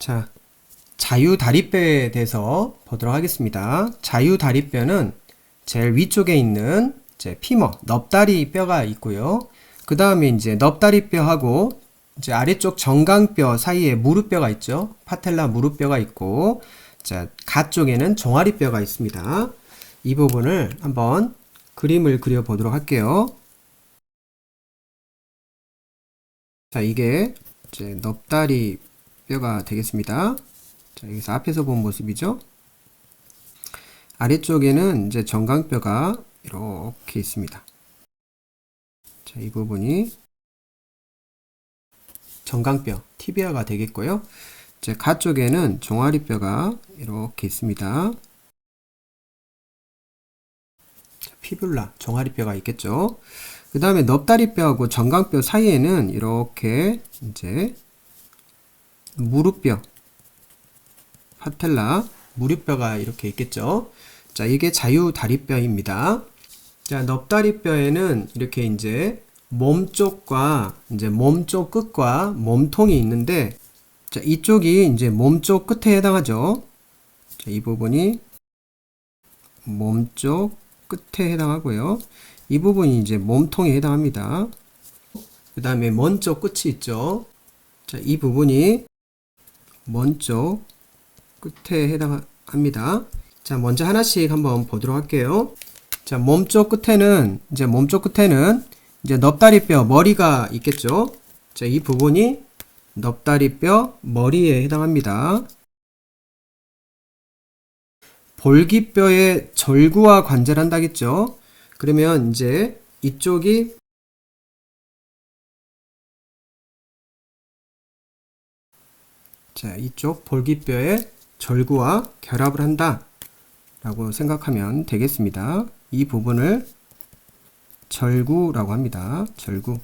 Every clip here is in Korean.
자, 자유다리뼈에 대해서 보도록 하겠습니다. 자유다리뼈는 제일 위쪽에 있는 이제 피머, 넙다리 뼈가 있고요. 그 다음에 이제 넙다리 뼈하고 이제 아래쪽 정강뼈 사이에 무릎뼈가 있죠. 파텔라 무릎뼈가 있고, 자, 가쪽에는 종아리뼈가 있습니다. 이 부분을 한번 그림을 그려 보도록 할게요. 자, 이게 이제 넙다리 뼈가 되겠습니다. 자, 여기서 앞에서 본 모습이죠. 아래쪽에는 이제 정강뼈가 이렇게 있습니다. 자, 이 부분이 정강뼈, 티비아가 되겠고요. 이제 가쪽에는 종아리뼈가 이렇게 있습니다. 자, 피뷸라, 종아리뼈가 있겠죠. 그 다음에 넙다리뼈하고 정강뼈 사이에는 이렇게 이제 무릎뼈, 파텔라, 무릎뼈가 이렇게 있겠죠. 자, 이게 자유다리뼈입니다. 자, 넙다리뼈에는 이렇게 이제 몸쪽과 이제 몸쪽 끝과 몸통이 있는데, 자, 이쪽이 이제 몸쪽 끝에 해당하죠. 자, 이 부분이 몸쪽 끝에 해당하고요. 이 부분이 이제 몸통에 해당합니다. 그 다음에 먼쪽 끝이 있죠. 자, 이 부분이 먼쪽 끝에 해당합니다. 자, 먼저 하나씩 한번 보도록 할게요. 자, 몸쪽 끝에는 이제 넙다리뼈 머리가 있겠죠. 자, 이 부분이 넙다리뼈 머리에 해당합니다. 볼기뼈의 절구와 관절 한다겠죠. 그러면 이제 이쪽이 자, 이쪽 볼기뼈의 절구와 결합을 한다 라고 생각하면 되겠습니다. 이 부분을 절구라고 합니다. 절구.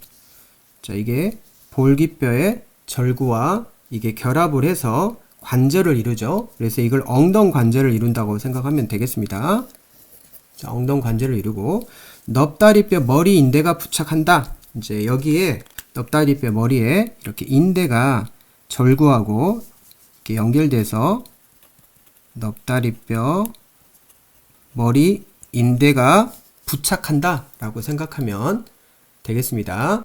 자, 이게 볼기뼈의 절구와 이게 결합을 해서 관절을 이루죠. 그래서 이걸 엉덩관절을 이룬다고 생각하면 되겠습니다. 자, 엉덩관절을 이루고 넙다리뼈 머리 인대가 부착한다. 이제 여기에 넙다리뼈 머리에 이렇게 인대가 절구하고 이렇게 연결돼서 넙다리뼈 머리 인대가 부착한다 라고 생각하면 되겠습니다.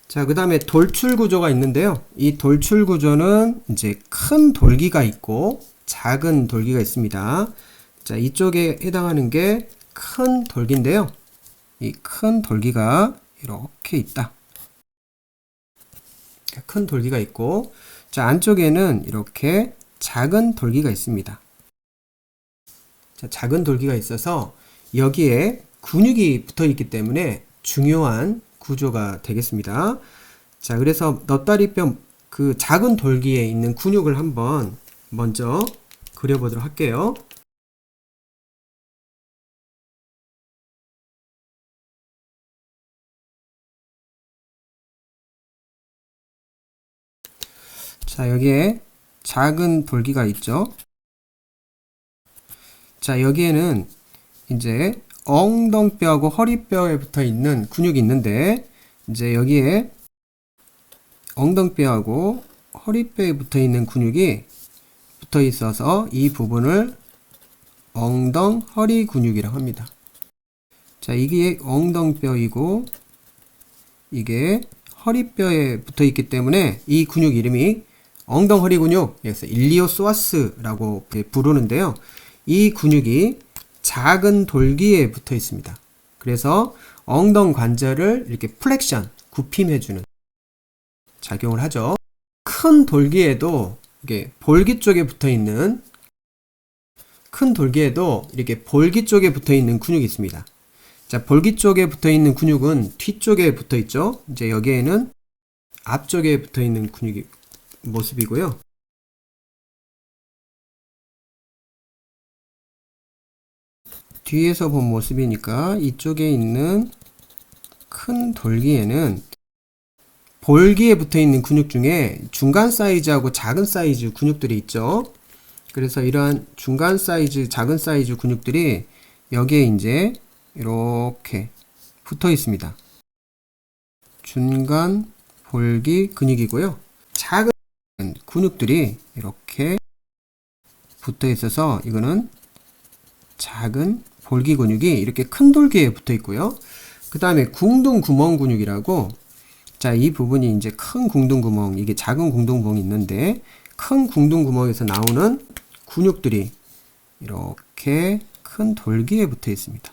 자, 그 다음에 돌출 구조가 있는데요. 이 돌출 구조는 이제 큰 돌기가 있고 작은 돌기가 있습니다. 자, 이쪽에 해당하는 게 큰 돌기인데요. 이 큰 돌기가 이렇게 있다. 큰 돌기가 있고, 자, 안쪽에는 이렇게 작은 돌기가 있습니다. 자, 작은 돌기가 있어서 여기에 근육이 붙어 있기 때문에 중요한 구조가 되겠습니다. 자, 그래서 넙다리뼈 그 작은 돌기에 있는 근육을 한번 먼저 그려보도록 할게요. 자, 여기에 작은 돌기가 있죠. 자, 여기에는 이제 엉덩뼈하고 허리뼈에 붙어 있는 근육이 있는데, 이제 여기에 엉덩뼈하고 허리뼈에 붙어 있는 근육이 붙어 있어서 이 부분을 엉덩허리 근육이라고 합니다. 자, 이게 엉덩뼈이고 이게 허리뼈에 붙어 있기 때문에 이 근육 이름이 엉덩허리 근육, 그래서 일리오소아스라고 부르는데요. 이 근육이 작은 돌기에 붙어 있습니다. 그래서 엉덩관절을 이렇게 플렉션, 굽힘해주는 작용을 하죠. 큰 돌기에도 이게 볼기 쪽에 붙어 있는 큰 돌기에도 이렇게 볼기 쪽에 붙어 있는 근육이 있습니다. 자, 볼기 쪽에 붙어 있는 근육은 뒤쪽에 붙어 있죠. 이제 여기에는 앞쪽에 붙어 있는 근육이 모습이고요. 뒤에서 본 모습이니까 이쪽에 있는 큰 돌기에는 볼기에 붙어 있는 근육 중에 중간 사이즈하고 작은 사이즈 근육들이 있죠. 그래서 이러한 중간 사이즈, 작은 사이즈 근육들이 여기에 이제 이렇게 붙어 있습니다. 중간 볼기 근육이고요. 작은 근육들이 이렇게 붙어 있어서 이거는 작은 볼기 근육이 이렇게 큰 돌기에 붙어 있고요. 그 다음에 궁둥구멍 근육이라고, 자, 이 부분이 이제 큰 궁둥구멍, 이게 작은 궁둥구멍이 있는데, 큰 궁둥구멍에서 나오는 근육들이 이렇게 큰 돌기에 붙어 있습니다.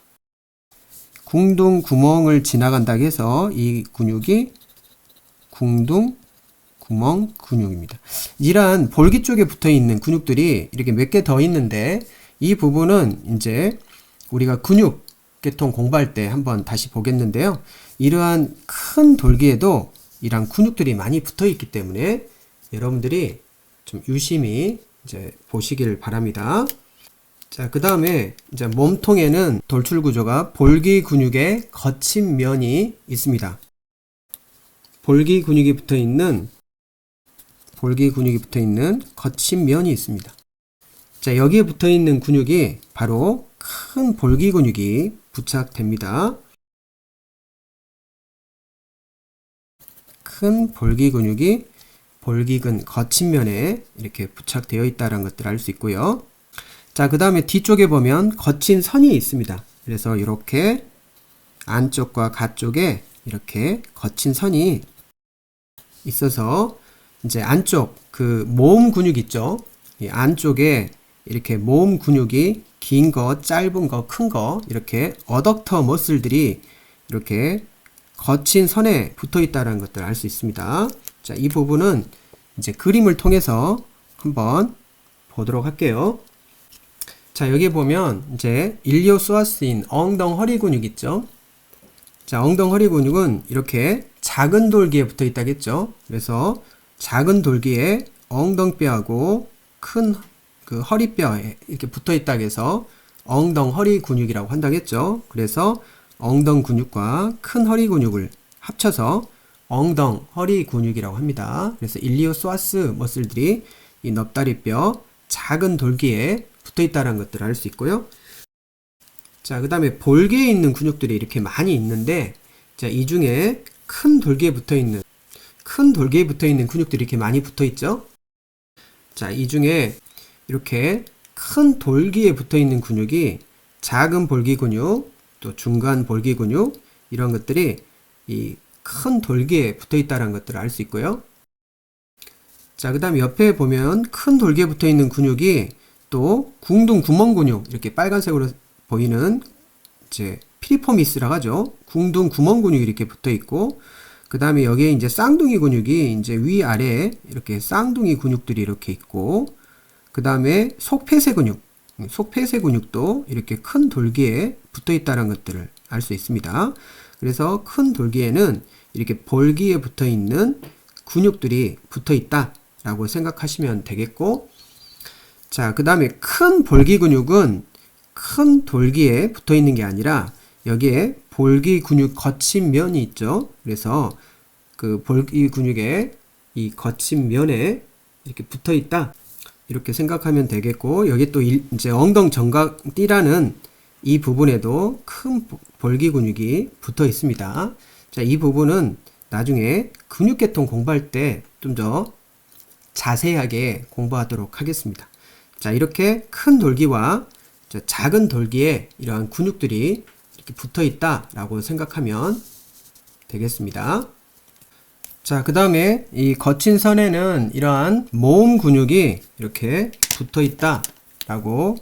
궁둥구멍을 지나간다고 해서 이 근육이 궁둥구멍 근육입니다. 이러한 볼기 쪽에 붙어 있는 근육들이 이렇게 몇 개 더 있는데, 이 부분은 이제 우리가 근육 계통 공부할 때 한번 다시 보겠는데요. 이러한 큰 돌기에도 이러한 근육들이 많이 붙어 있기 때문에 여러분들이 좀 유심히 이제 보시길 바랍니다. 자, 그 다음에 이제 몸통에는 돌출 구조가 볼기 근육의 거친 면이 있습니다. 볼기 근육이 붙어 있는 거친 면이 있습니다. 자, 여기에 붙어 있는 근육이 바로 큰 볼기 근육이 부착됩니다. 큰 볼기 근육이 볼기근 거친 면에 이렇게 부착되어 있다는 것들을 알 수 있고요. 자, 그 다음에 뒤쪽에 보면 거친 선이 있습니다. 그래서 이렇게 안쪽과 갓쪽에 이렇게 거친 선이 있어서 이제 안쪽 그 모음 근육 있죠? 이 안쪽에 이렇게 모음 근육이 긴 거, 짧은 거, 큰 거, 이렇게 어덕터 머슬들이 이렇게 거친 선에 붙어 있다는 것들을 알 수 있습니다. 자, 이 부분은 이제 그림을 통해서 한번 보도록 할게요. 자, 여기 보면 이제 일리오소아스인 엉덩허리 근육 있죠? 자, 엉덩허리 근육은 이렇게 작은 돌기에 붙어 있다겠죠? 그래서 작은 돌기에 엉덩뼈하고 큰 그 허리뼈에 이렇게 붙어 있다고 해서 엉덩허리 근육이라고 한다겠죠? 그래서 엉덩 근육과 큰 허리 근육을 합쳐서 엉덩허리 근육이라고 합니다. 그래서 일리오소아스 머슬들이 이 넙다리뼈 작은 돌기에 붙어 있다는 것들을 알 수 있고요. 자, 그 다음에 볼기에 있는 근육들이 이렇게 많이 있는데, 자, 이 중에 큰 돌기에 붙어 있는 근육들이 이렇게 많이 붙어 있죠? 자, 이 중에 이렇게 큰 돌기에 붙어 있는 근육이 작은 볼기 근육, 또 중간 볼기 근육, 이런 것들이 이 큰 돌기에 붙어 있다는 것들을 알 수 있고요. 자, 그 다음에 옆에 보면 큰 돌기에 붙어 있는 근육이 또 궁둥구멍 근육, 이렇게 빨간색으로 보이는 이제 피리포미스라고 하죠. 궁둥구멍 근육이 이렇게 붙어 있고, 그 다음에 여기에 이제 쌍둥이 근육이 이제 위아래에 이렇게 쌍둥이 근육들이 이렇게 있고, 그 다음에 속폐쇄 근육도 이렇게 큰 돌기에 붙어 있다는 것들을 알 수 있습니다. 그래서 큰 돌기에는 이렇게 볼기에 붙어 있는 근육들이 붙어 있다라고 생각하시면 되겠고, 자, 그 다음에 큰 볼기 근육은 큰 돌기에 붙어 있는 게 아니라 여기에 볼기 근육 거친 면이 있죠. 그래서 그 볼기 근육의 이 거친 면에 이렇게 붙어 있다, 이렇게 생각하면 되겠고, 여기 또 이제 엉덩 정각띠라는 이 부분에도 큰 볼기 근육이 붙어 있습니다. 자, 이 부분은 나중에 근육계통 공부할 때 좀 더 자세하게 공부하도록 하겠습니다. 자, 이렇게 큰 돌기와 작은 돌기에 이러한 근육들이 이렇게 붙어 있다라고 생각하면 되겠습니다. 자, 그 다음에 이 거친 선에는 이러한 모음 근육이 이렇게 붙어 있다라고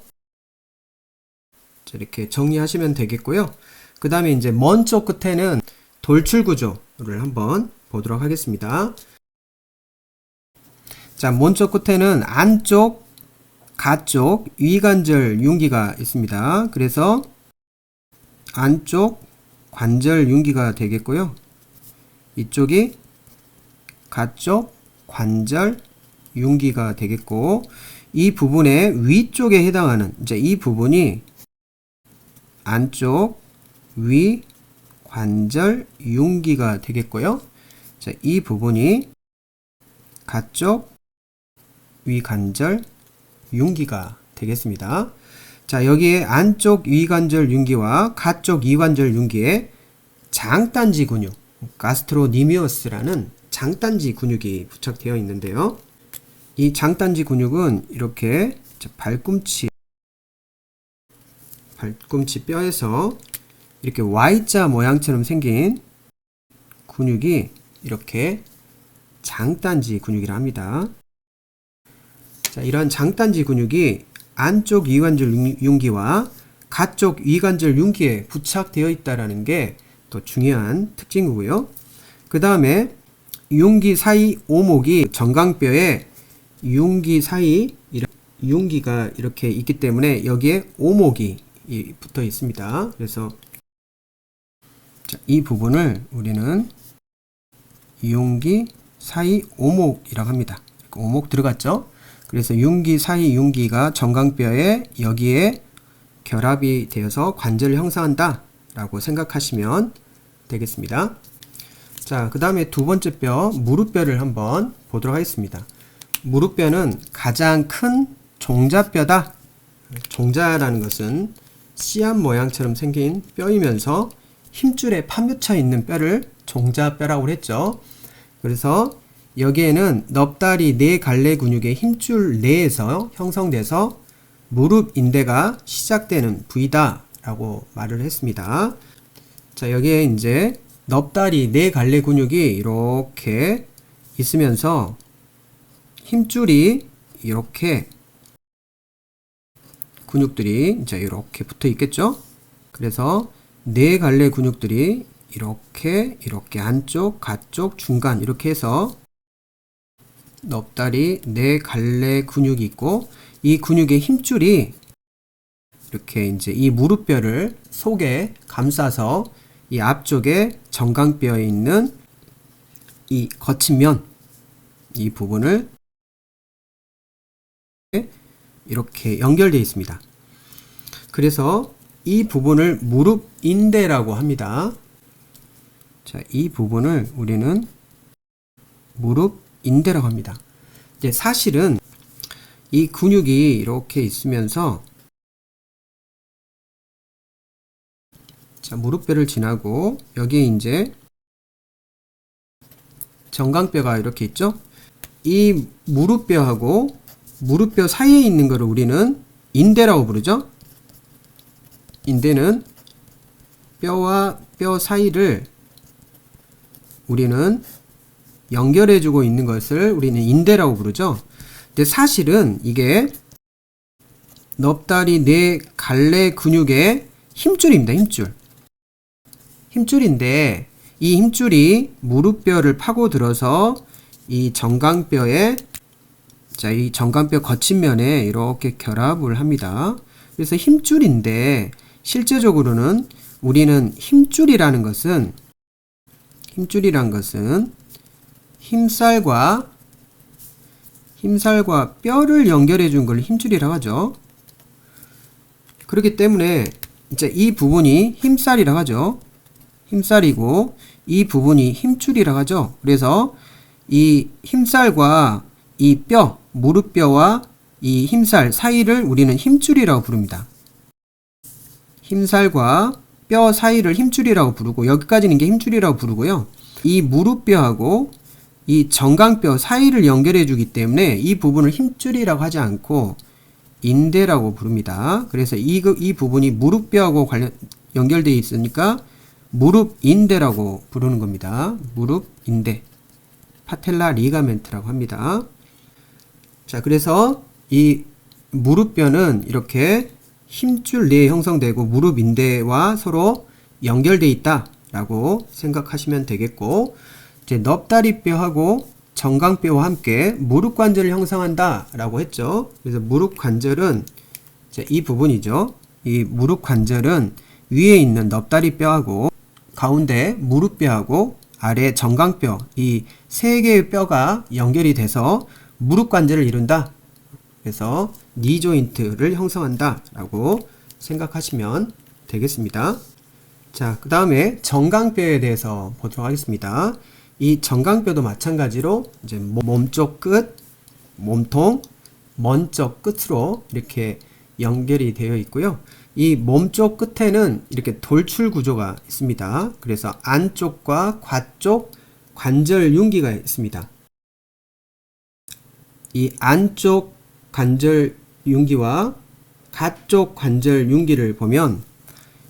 이렇게 정리하시면 되겠고요. 그 다음에 이제 먼 쪽 끝에는 돌출 구조를 한번 보도록 하겠습니다. 자, 먼 쪽 끝에는 안쪽, 가쪽, 위관절 융기가 있습니다. 그래서 안쪽 관절 융기가 되겠고요. 이쪽이 가쪽 관절 융기가 되겠고, 이 부분의 위쪽에 해당하는 이제 이 부분이 안쪽 위 관절 융기가 되겠고요. 자, 이 부분이 가쪽 위관절 융기가 되겠습니다. 자, 여기에 안쪽 위관절 융기와 가쪽 이관절 융기에 장단지 근육, 가스트로니미어스라는 장단지 근육이 부착되어 있는데요. 이 장단지 근육은 이렇게 발꿈치 뼈에서 이렇게 Y자 모양처럼 생긴 근육이 이렇게 장단지 근육이라 합니다. 자, 이런 장단지 근육이 안쪽 이관절 융기와 가쪽 이관절 융기에 부착되어 있다는 게 또 중요한 특징이고요. 그 다음에 융기 사이 오목이 정강뼈에 융기 사이 융기가 이렇게 있기 때문에 여기에 오목이 붙어 있습니다. 그래서 자, 이 부분을 우리는 융기 사이 오목이라고 합니다. 오목 들어갔죠? 그래서 융기 사이 융기가 정강뼈에 여기에 결합이 되어서 관절을 형성한다 라고 생각하시면 되겠습니다. 자, 그 다음에 두 번째 뼈 무릎뼈를 한번 보도록 하겠습니다. 무릎뼈는 가장 큰 종자뼈다. 종자라는 것은 씨앗 모양처럼 생긴 뼈이면서 힘줄에 파묻혀 있는 뼈를 종자뼈라고 했죠. 그래서 여기에는 넙다리 네 갈래 근육의 힘줄 내에서 형성돼서 무릎 인대가 시작되는 부위다 라고 말을 했습니다. 자, 여기에 이제 넙다리 네 갈래 근육이 이렇게 있으면서 힘줄이 이렇게 근육들이 이제 이렇게 붙어 있겠죠. 그래서 네 갈래 근육들이 이렇게 안쪽, 가쪽, 중간 이렇게 해서 넙다리 네 갈래 근육이 있고 이 근육의 힘줄이 이렇게 이제 이 무릎뼈를 속에 감싸서 이 앞쪽에 정강뼈에 있는 이 거친 면 이 부분을 이렇게 연결되어 있습니다. 그래서 이 부분을 무릎 인대라고 합니다. 자, 이 부분을 우리는 무릎 인대라고 합니다. 이제 사실은 이 근육이 이렇게 있으면서 자, 무릎뼈를 지나고 여기에 이제 정강뼈가 이렇게 있죠. 이 무릎뼈하고 무릎뼈 사이에 있는 것을 우리는 인대라고 부르죠. 인대는 뼈와 뼈 사이를 우리는 연결해주고 있는 것을 우리는 인대라고 부르죠. 근데 사실은 이게 넙다리 네 갈래 근육의 힘줄입니다. 힘줄인데 이 힘줄이 무릎뼈를 파고들어서 이 정강뼈에 자, 이 정강뼈 거친 면에 이렇게 결합을 합니다. 그래서 힘줄인데 실제적으로는 우리는 힘줄이라는 것은 힘살과 뼈를 연결해 준 걸 힘줄이라고 하죠. 그렇기 때문에 이제 이 부분이 힘살이라고 하죠. 힘살이고 이 부분이 힘줄이라고 하죠. 그래서 이 힘살과 이 뼈, 무릎뼈와 이 힘살 사이를 우리는 힘줄이라고 부릅니다. 힘살과 뼈 사이를 힘줄이라고 부르고 여기까지는 이게 힘줄이라고 부르고요. 이 무릎뼈하고 이 정강뼈 사이를 연결해 주기 때문에 이 부분을 힘줄이라고 하지 않고 인대라고 부릅니다. 그래서 이 부분이 무릎뼈하고 연결되어 있으니까 무릎 인대라고 부르는 겁니다. 무릎 인대. 파텔라 리가멘트라고 합니다. 자, 그래서 이 무릎뼈는 이렇게 힘줄 내에 형성되고 무릎 인대와 서로 연결되어 있다라고 생각하시면 되겠고, 이제 넙다리뼈하고 정강뼈와 함께 무릎 관절을 형성한다라고 했죠. 그래서 무릎 관절은 이제 이 부분이죠. 이 무릎 관절은 위에 있는 넙다리뼈하고 가운데 무릎뼈하고 아래 정강뼈 이 세 개의 뼈가 연결이 돼서 무릎 관절을 이룬다. 그래서 니 조인트를 형성한다 라고 생각하시면 되겠습니다. 자, 그 다음에 정강뼈에 대해서 보도록 하겠습니다. 이 정강뼈도 마찬가지로 이제 몸쪽 끝, 몸통, 먼쪽 끝으로 이렇게 연결이 되어 있고요. 이 몸쪽 끝에는 이렇게 돌출 구조가 있습니다. 그래서 안쪽과 과쪽 관절 융기가 있습니다. 이 안쪽 관절 융기와 가쪽 관절 융기를 보면,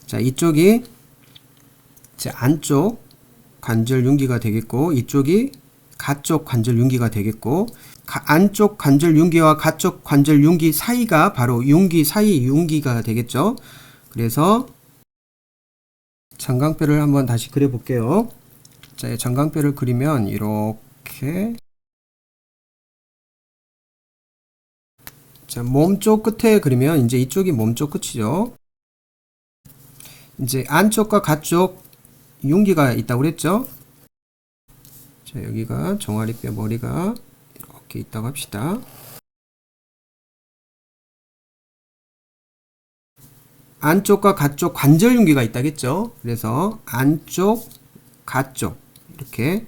자, 이쪽이 제 안쪽 관절 융기가 되겠고, 이쪽이 가쪽 관절 융기가 되겠고, 안쪽 관절 융기와 가쪽 관절 융기 사이가 바로 융기 사이 융기가 되겠죠. 그래서 전광뼈를 한번 다시 그려 볼게요. 자, 전광뼈를 그리면 이렇게, 자, 몸쪽 끝에 그리면 이제 이쪽이 몸쪽 끝이죠. 이제 안쪽과 가쪽 융기가 있다고 그랬죠. 자, 여기가 종아리뼈 머리가 이렇게 있다고 합시다. 안쪽과 가쪽 관절 융기가 있다겠죠. 그래서 안쪽, 가쪽 이렇게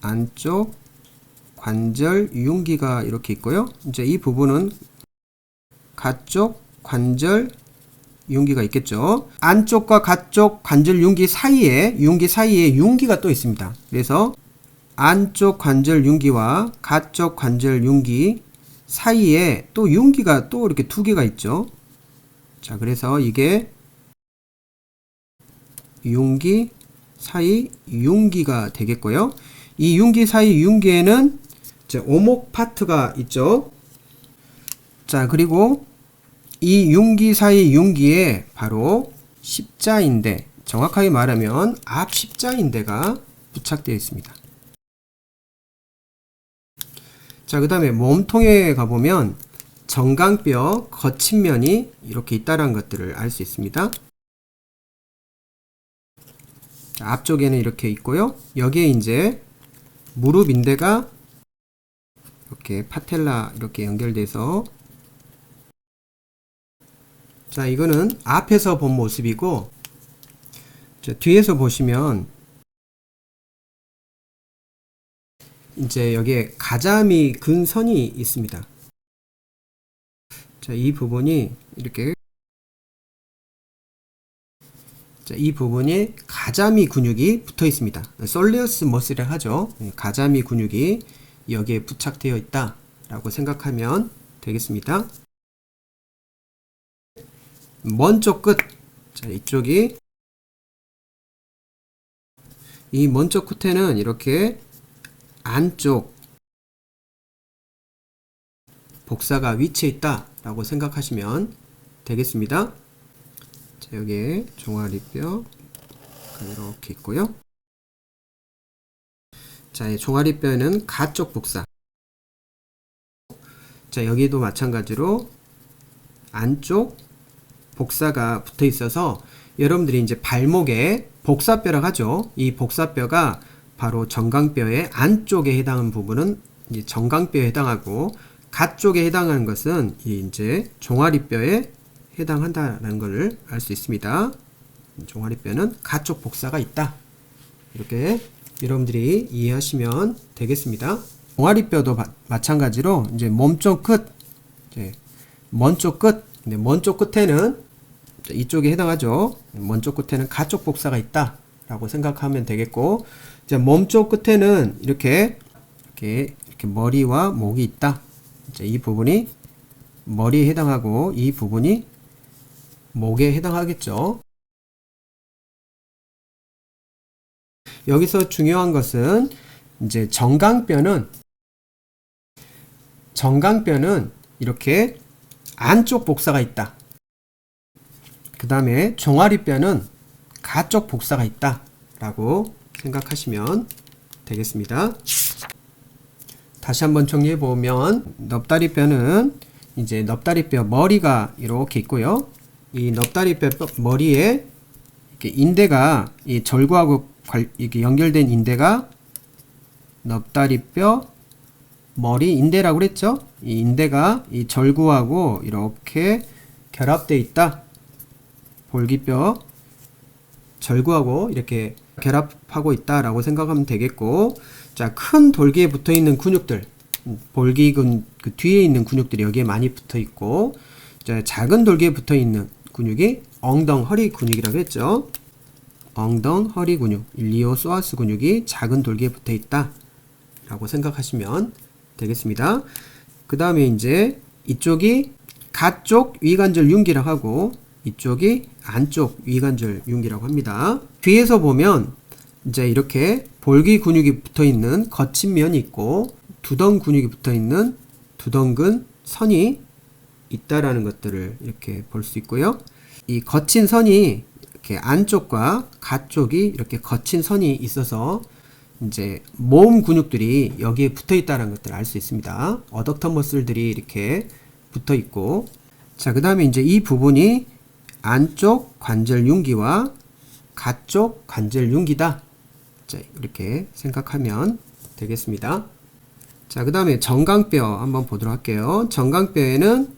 안쪽 관절 융기가 이렇게 있고요. 이제 이 부분은 가쪽 관절 융기가 있겠죠. 안쪽과 가쪽 관절 융기 사이에 융기가 또 있습니다. 그래서 안쪽 관절 융기와 가쪽 관절 융기 사이에 또 융기가 또 이렇게 두 개가 있죠. 자, 그래서 이게 융기 사이 융기가 되겠고요. 이 융기 사이 융기에는 이제 오목 파트가 있죠. 자, 그리고 이 융기 사이 융기에 바로 십자인대, 정확하게 말하면 앞 십자인대가 부착되어 있습니다. 자, 그 다음에 몸통에 가보면 정강뼈 거친 면이 이렇게 있다는 것들을 알 수 있습니다. 자, 앞쪽에는 이렇게 있고요. 여기에 이제 무릎 인대가 이렇게 파텔라 이렇게 연결돼서, 자, 이거는 앞에서 본 모습이고, 자, 뒤에서 보시면 이제 여기에 가자미 근선이 있습니다. 자, 이 부분이 이렇게, 자, 이 부분이 가자미 근육이 붙어 있습니다. 솔레우스 머슬이라 하죠. 가자미 근육이 여기에 부착되어 있다 라고 생각하면 되겠습니다. 먼쪽 끝, 자, 이쪽이, 이 먼쪽 끝에는 이렇게 안쪽 복사가 위치해 있다 라고 생각하시면 되겠습니다. 자, 여기에 종아리뼈가 이렇게 있고요. 자, 이 종아리뼈에는 가쪽 복사, 자, 여기도 마찬가지로 안쪽 복사가 붙어 있어서 여러분들이 이제 발목에 복사뼈라고 하죠. 이 복사뼈가 바로 정강뼈의 안쪽에 해당하는 부분은 이제 정강뼈에 해당하고, 가쪽에 해당하는 것은 이제 종아리뼈에 해당한다는 것을 알 수 있습니다. 종아리뼈는 가쪽 복사가 있다. 이렇게 여러분들이 이해하시면 되겠습니다. 종아리뼈도 마찬가지로 이제 몸쪽 끝, 이제 먼쪽 끝, 먼쪽 끝에는 이쪽에 해당하죠. 먼쪽 끝에는 가쪽 복사가 있다 라고 생각하면 되겠고, 이제 몸쪽 끝에는 이렇게 머리와 목이 있다. 이제 이 부분이 머리에 해당하고 이 부분이 목에 해당하겠죠. 여기서 중요한 것은 이제 정강뼈는 이렇게 안쪽 복사가 있다. 그 다음에 종아리뼈는 가쪽 복사가 있다 라고 생각하시면 되겠습니다. 다시 한번 정리해 보면, 넙다리뼈는 이제 넙다리뼈 머리가 이렇게 있고요. 이 넙다리뼈 머리에 이렇게 인대가, 이 절구하고 이렇게 연결된 인대가 넙다리뼈 머리 인대라고 그랬죠. 이 인대가 이 절구하고 이렇게 결합되어 있다. 볼기뼈 절구하고 이렇게 결합하고 있다라고 생각하면 되겠고, 자, 큰 돌기에 붙어 있는 근육들, 볼기근 그 뒤에 있는 근육들이 여기에 많이 붙어 있고, 자, 작은 돌기에 붙어 있는 근육이 엉덩허리 근육이라고 했죠. 엉덩허리 근육, 일리오소아스 근육이 작은 돌기에 붙어 있다 라고 생각하시면 되겠습니다. 그 다음에 이제 이쪽이 가쪽 위관절 융기라고 하고 이쪽이 안쪽 위관절 융기라고 합니다. 뒤에서 보면 이제 이렇게 볼기 근육이 붙어 있는 거친 면이 있고 두덩 근육이 붙어 있는 두덩근 선이 있다라는 것들을 이렇게 볼 수 있고요. 이 거친 선이 이렇게 안쪽과 가쪽이 이렇게 거친 선이 있어서 이제 모음 근육들이 여기에 붙어 있다는 것들을 알 수 있습니다. 어덕터 머슬들이 이렇게 붙어 있고, 자, 그 다음에 이제 이 부분이 안쪽 관절 융기와 가쪽 관절 융기다. 자, 이렇게 생각하면 되겠습니다. 자, 그 다음에 정강뼈 한번 보도록 할게요. 정강뼈에는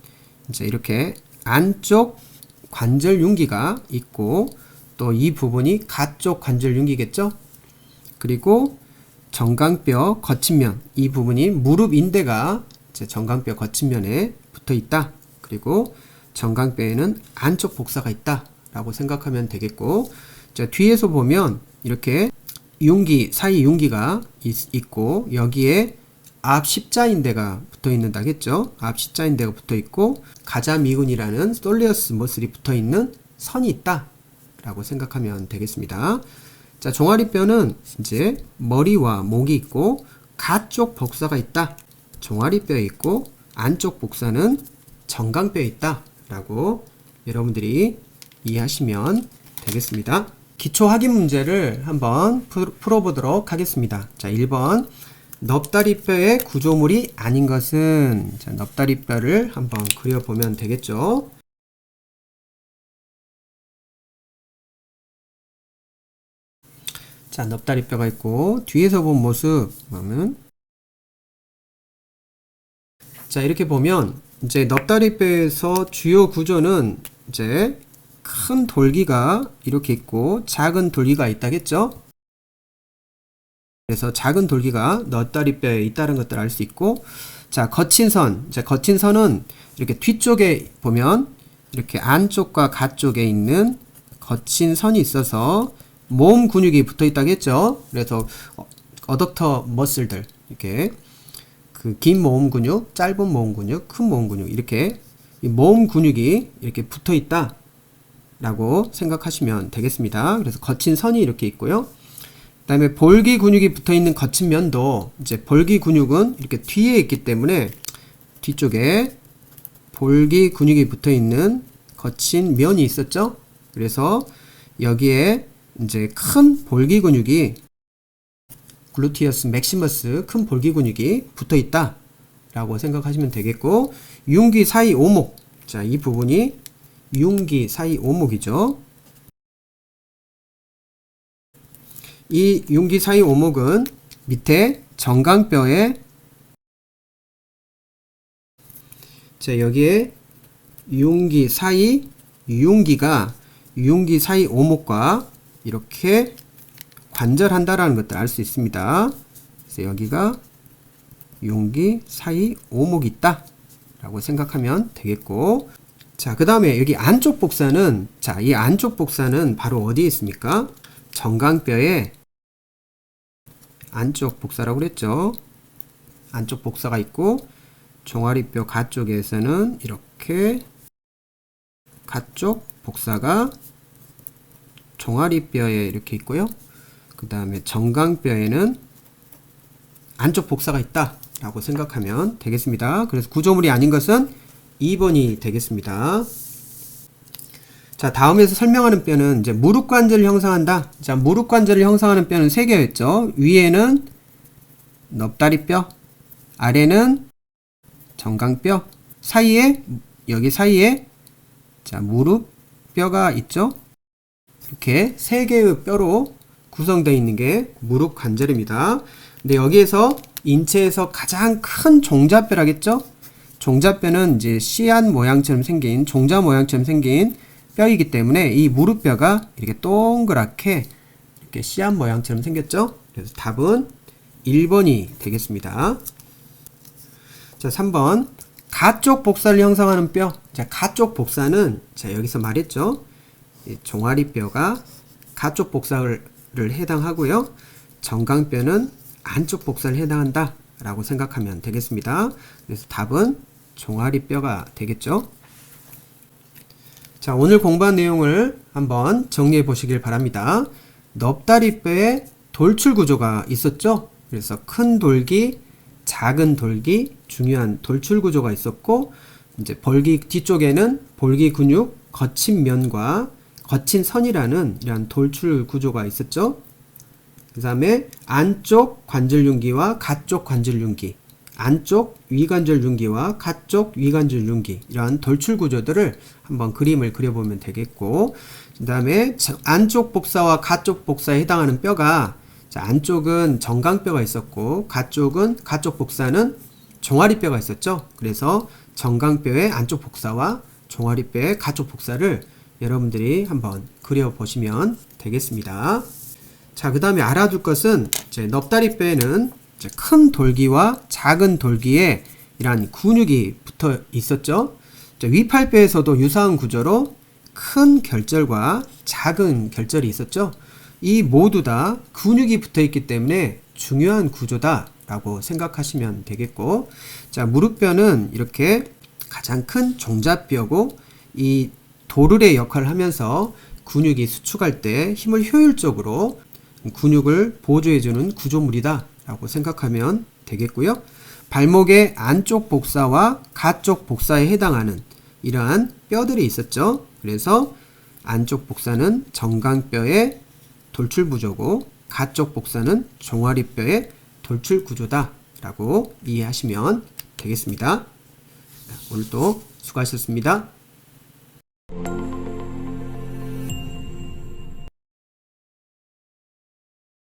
이제 이렇게 안쪽 관절 융기가 있고, 또 이 부분이 가쪽 관절 융기겠죠? 그리고 정강뼈 거친면, 이 부분이 무릎 인대가 이제 정강뼈 거친면에 붙어 있다. 그리고 정강뼈에는 안쪽 복사가 있다 라고 생각하면 되겠고, 자, 뒤에서 보면 이렇게 융기, 사이 융기가 있고 여기에 앞 십자인대가 붙어 있는다 겠죠? 앞 십자인대가 붙어 있고 가자미근이라는 솔리어스 머슬이 붙어 있는 선이 있다 라고 생각하면 되겠습니다. 자, 종아리뼈는 이제 머리와 목이 있고 가쪽 복사가 있다. 종아리뼈에 있고 안쪽 복사는 정강뼈에 있다 라고 여러분들이 이해하시면 되겠습니다. 기초 확인 문제를 한번 풀어보도록 하겠습니다. 자, 1번 넙다리뼈의 구조물이 아닌 것은, 자, 넙다리뼈를 한번 그려보면 되겠죠. 자, 넙다리뼈가 있고 뒤에서 본 모습 보면, 자, 이렇게 보면 이제 넙다리뼈에서 주요 구조는 이제 큰 돌기가 이렇게 있고 작은 돌기가 있다겠죠? 그래서 작은 돌기가 넙다리뼈에 있다는 것들을 알 수 있고, 자, 거친 선. 자, 거친 선은 이렇게 뒤쪽에 보면 이렇게 안쪽과 가쪽에 있는 거친 선이 있어서 모음 근육이 붙어 있다겠죠? 그래서 어덕터 머슬들, 이렇게 그 긴 모음 근육, 짧은 모음 근육, 큰 모음 근육, 이렇게 이 모음 근육이 이렇게 붙어 있다 라고 생각하시면 되겠습니다. 그래서 거친 선이 이렇게 있고요. 그 다음에 볼기 근육이 붙어 있는 거친 면도, 이제 볼기 근육은 이렇게 뒤에 있기 때문에 뒤쪽에 볼기 근육이 붙어 있는 거친 면이 있었죠. 그래서 여기에 이제 큰 볼기 근육이 글루티어스 맥시머스, 큰 볼기 근육이 붙어 있다 라고 생각하시면 되겠고, 융기 사이 오목. 자, 이 부분이 융기 사이 오목이죠. 이 융기 사이 오목은 밑에 정강뼈에, 자, 여기에 융기 사이, 융기 사이 오목과 이렇게 관절한다라는 것들 알 수 있습니다. 그래서 여기가 융기 사이 오목이 있다 라고 생각하면 되겠고, 자, 그 다음에 여기 안쪽 복사는, 자, 이 안쪽 복사는 바로 어디에 있습니까? 정강뼈에 안쪽 복사라고 그랬죠. 안쪽 복사가 있고, 종아리뼈 가쪽에서는 이렇게 가쪽 복사가 종아리뼈에 이렇게 있고요. 그 다음에 정강뼈에는 안쪽 복사가 있다 라고 생각하면 되겠습니다. 그래서 구조물이 아닌 것은 2번이 되겠습니다. 자, 다음에서 설명하는 뼈는 이제 무릎 관절을 형성한다. 자, 무릎 관절을 형성하는 뼈는 3개였죠. 위에는 넙다리뼈, 아래는 정강뼈, 사이에, 여기 사이에, 자, 무릎뼈가 있죠. 이렇게 3개의 뼈로 구성되어 있는 게 무릎 관절입니다. 근데 여기에서 인체에서 가장 큰 종자뼈라겠죠? 종자뼈는 이제 씨앗 모양처럼 생긴, 종자 모양처럼 생긴 뼈이기 때문에 이 무릎뼈가 이렇게 동그랗게 이렇게 씨앗 모양처럼 생겼죠? 그래서 답은 1번이 되겠습니다. 자, 3번. 가쪽 복사를 형성하는 뼈. 자, 가쪽 복사는, 자, 여기서 말했죠? 종아리뼈가 가쪽 복사를 해당하고요. 정강뼈는 안쪽 복사를 해당한다 라고 생각하면 되겠습니다. 그래서 답은 종아리뼈가 되겠죠. 자, 오늘 공부한 내용을 한번 정리해 보시길 바랍니다. 넙다리뼈에 돌출 구조가 있었죠. 그래서 큰 돌기, 작은 돌기, 중요한 돌출 구조가 있었고, 이제 벌기 뒤쪽에는 볼기 근육, 거친 면과 거친 선이라는 이러한 돌출 구조가 있었죠. 그 다음에 안쪽 관절윤기와 가쪽 관절윤기, 안쪽 위관절윤기와 가쪽 위관절윤기, 이러한 돌출 구조들을 한번 그림을 그려보면 되겠고, 그 다음에 안쪽 복사와 가쪽 복사에 해당하는 뼈가, 자, 안쪽은 정강뼈가 있었고 가쪽 복사는 종아리뼈가 있었죠. 그래서 정강뼈의 안쪽 복사와 종아리뼈의 가쪽 복사를 여러분들이 한번 그려보시면 되겠습니다. 자, 그 다음에 알아둘 것은 이제 넙다리뼈에는 이제 큰 돌기와 작은 돌기에 이러한 근육이 붙어 있었죠. 위팔뼈에서도 유사한 구조로 큰 결절과 작은 결절이 있었죠. 이 모두 다 근육이 붙어 있기 때문에 중요한 구조다 라고 생각하시면 되겠고, 자, 무릎뼈는 이렇게 가장 큰 종잡뼈고 이 도르래 역할을 하면서 근육이 수축할 때 힘을 효율적으로 근육을 보조해주는 구조물이다 라고 생각하면 되겠고요. 발목의 안쪽 복사와 가쪽 복사에 해당하는 이러한 뼈들이 있었죠. 그래서 안쪽 복사는 정강뼈의 돌출 구조고 가쪽 복사는 종아리뼈의 돌출 구조다 라고 이해하시면 되겠습니다. 오늘도 수고하셨습니다.